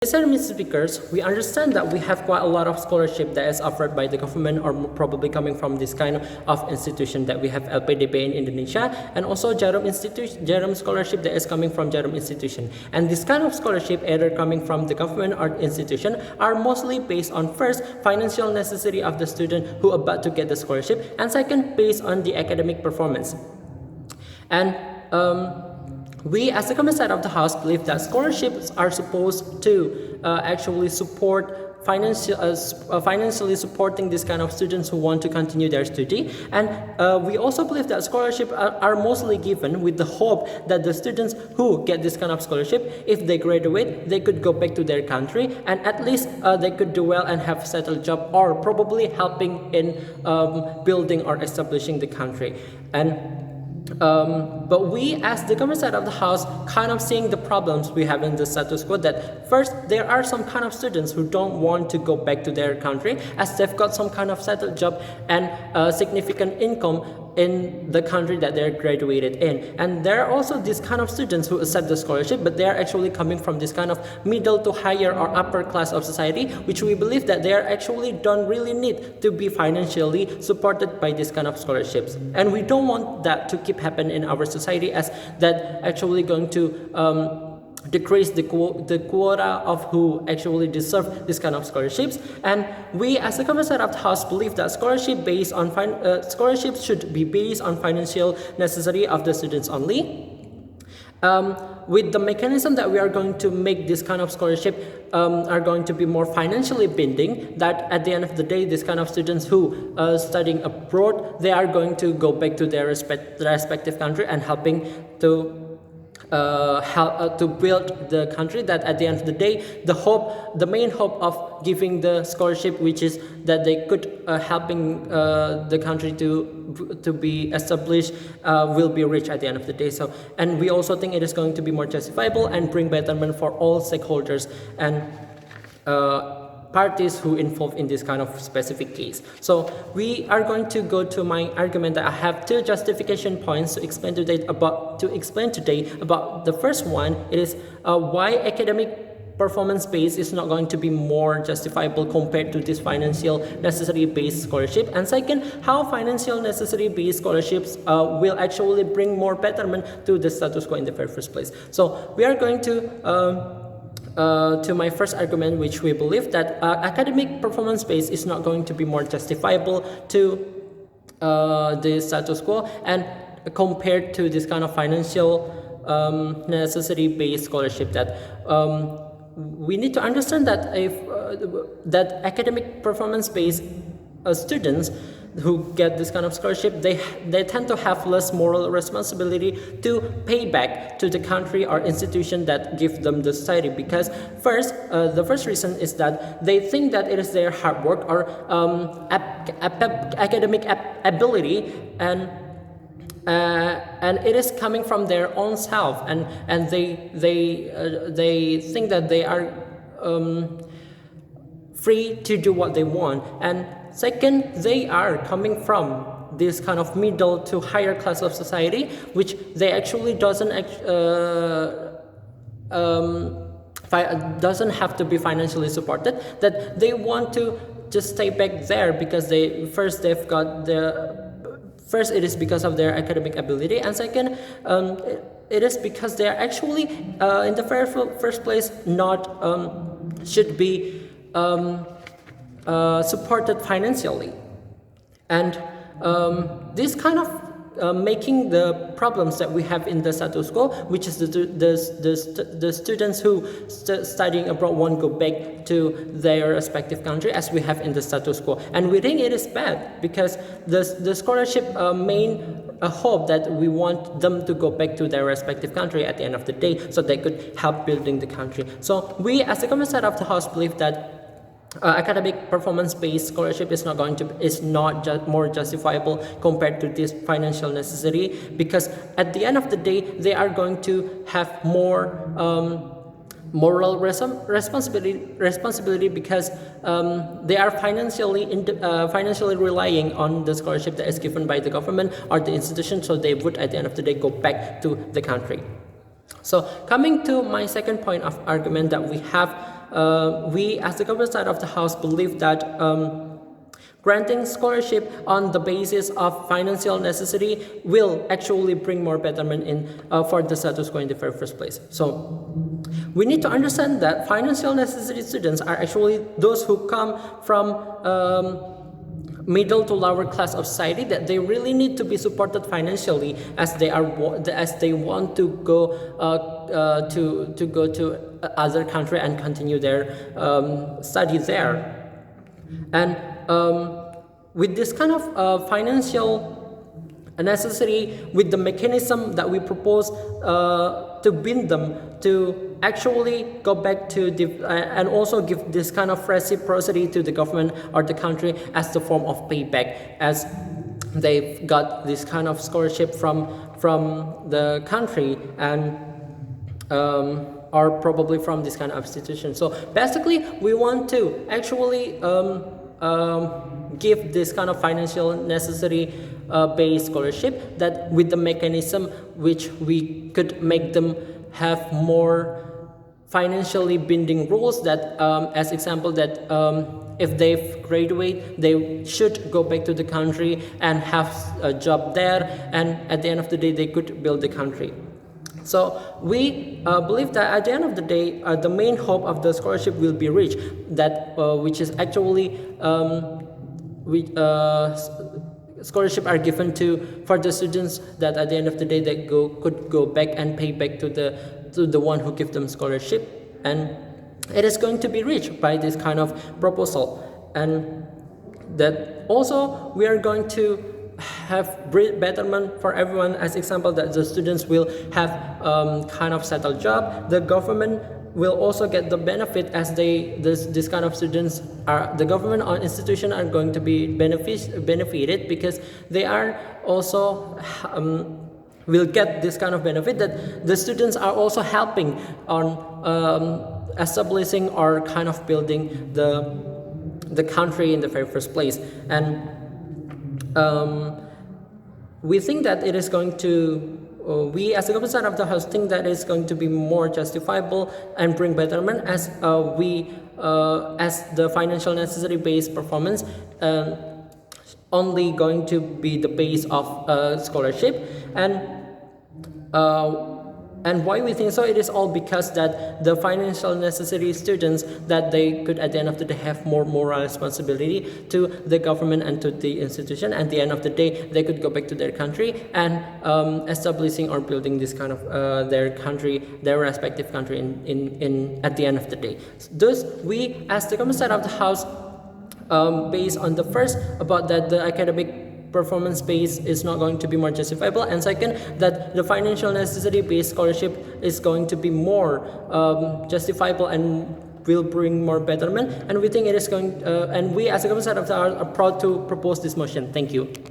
Mr. Speakers, we understand that we have quite a lot of scholarship that is offered by the government or probably coming from this kind of institution that we have LPDP in Indonesia, and also Jarum scholarship that is coming from Jarum institution. And this kind of scholarship, either coming from the government or institution, are mostly based on, first, financial necessity of the student who about to get the scholarship, and second, based on the academic performance. And we, as the Committee side of the House, believe that scholarships are supposed to actually support financially supporting this kind of students who want to continue their study. And we also believe that scholarships are mostly given with the hope that the students who get this kind of scholarship, if they graduate, they could go back to their country and at least they could do well and have a settled job, or probably helping in building or establishing the country. But we, as the government side of the House, kind of seeing the problems we have in the status quo, that first, there are some kind of students who don't want to go back to their country as they've got some kind of settled job and significant income in the country that they're graduated in. And there are also these kind of students who accept the scholarship, but they are actually coming from this kind of middle to higher or upper class of society, which we believe that they are actually don't really need to be financially supported by this kind of scholarships. And we don't want that to keep happening in our society, as that actually going to decrease the quota of who actually deserve this kind of scholarships. And we, as the government side of the House, believe that scholarships should be based on financial necessity of the students only. With the mechanism that we are going to make this kind of scholarship are going to be more financially binding, that at the end of the day, this kind of students who are studying abroad, they are going to go back to their respective country and helping to build the country. That at the end of the day, the main hope of giving the scholarship, which is that they could helping the country to be established, will be reached at the end of the day. So, and we also think it is going to be more justifiable and bring betterment for all stakeholders and parties who involved in this kind of specific case. So we are going to go to my argument that I have two justification points to explain today about the first one. It is why academic performance based is not going to be more justifiable compared to this financial necessity based scholarship, and second, how financial necessity based scholarships will actually bring more betterment to the status quo in the very first place. So we are going to my first argument, which we believe that academic performance base is not going to be more justifiable to the status quo and compared to this kind of financial necessity based scholarship. That we need to understand that if that academic performance based students who get this kind of scholarship, they tend to have less moral responsibility to pay back to the country or institution that give them the society. Because first, the first reason is that they think that it is their hard work or academic ability, and it is coming from their own self, and they think that they are free to do what they want. And second, they are coming from this kind of middle to higher class of society, which they actually doesn't have to be financially supported. That they want to just stay back there because first it is because of their academic ability, and second, it is because they are actually in the very first place not should be supported financially. And this kind of making the problems that we have in the status quo, which is the students who studying abroad won't go back to their respective country, as we have in the status quo. And we think it is bad because the scholarship main hope that we want them to go back to their respective country at the end of the day, so they could help building the country. So we, as the government side of the House, believe that academic performance-based scholarship is not more justifiable compared to this financial necessity, because at the end of the day, they are going to have more moral responsibility because they are financially relying on the scholarship that is given by the government or the institution, so they would at the end of the day go back to the country. So coming to my second point of argument, that we have we as the government side of the house believe that granting scholarship on the basis of financial necessity will actually bring more betterment in for the status quo in the very first place. So we need to understand that financial necessity students are actually those who come from middle to lower class of society, that they really need to be supported financially as they want to go to other country and continue their study there. And with this kind of financial necessity, with the mechanism that we propose to bind them to actually go back to and also give this kind of reciprocity to the government or the country as the form of payback, as they've got this kind of scholarship from the country and or probably from this kind of institution. So basically, we want to actually give this kind of financial necessary based scholarship, that with the mechanism which we could make them have more financially binding rules, that as example that if they graduate, they should go back to the country and have a job there, and at the end of the day they could build the country. So we believe that at the end of the day, the main hope of the scholarship will be reached, that which is actually scholarship are given for the students, that at the end of the day they could go back and pay back to the one who give them scholarship, and it is going to be reached by this kind of proposal. And that also we are going to have betterment for everyone, as example that the students will have kind of settled job, the government will also get the benefit, as this kind of students are, the government or institution are going to be benefited, because they are also will get this kind of benefit, that the students are also helping on establishing or kind of building the country in the very first place. And we think that it is going to, we as the government side of the house think that it's going to be more justifiable and bring betterment, as as the financial necessary based performance only going to be the base of scholarship. And why we think so, it is all because that the financial necessary students, that they could at the end of the day have more moral responsibility to the government and to the institution. At the end of the day, they could go back to their country and establishing or building this kind of their country, their respective country in at the end of the day. Thus, we as the government side of the house, based on the first about that the academic performance base is not going to be more justifiable, and second, that the financial necessity based scholarship is going to be more justifiable and will bring more betterment. And we think it is going and we as a government side of the house are proud to propose this motion. Thank you.